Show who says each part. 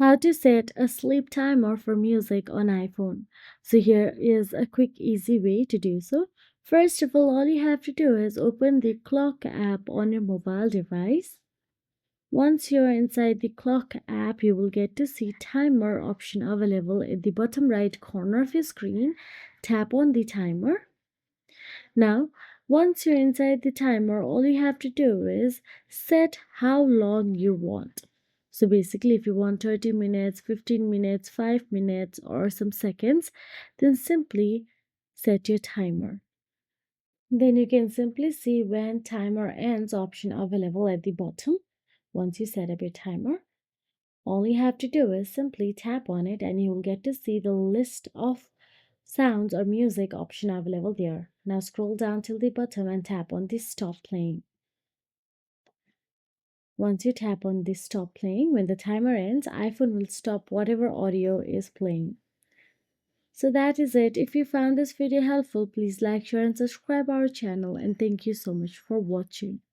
Speaker 1: How to set a sleep timer for music on iPhone. So here is a quick easy way to do so. First of all you have to do is open the clock app on your mobile device. Once you're inside the clock app, you will get to see timer option available at the bottom right corner of your screen. Tap on the timer. Now, once you're inside the timer, all you have to do is set how long you want. So basically, if you want 30 minutes, 15 minutes, 5 minutes, or some seconds, then simply set your timer. Then you can simply see when timer ends option available at the bottom. Once you set up your timer, all you have to do is simply tap on it and you will get to see the list of sounds or music option available there. Now scroll down till the bottom and tap on the stop playing. Once you tap on the stop playing, when the timer ends, iPhone will stop whatever audio is playing. So that is it. If you found this video helpful, please like, share and subscribe our channel, and thank you so much for watching.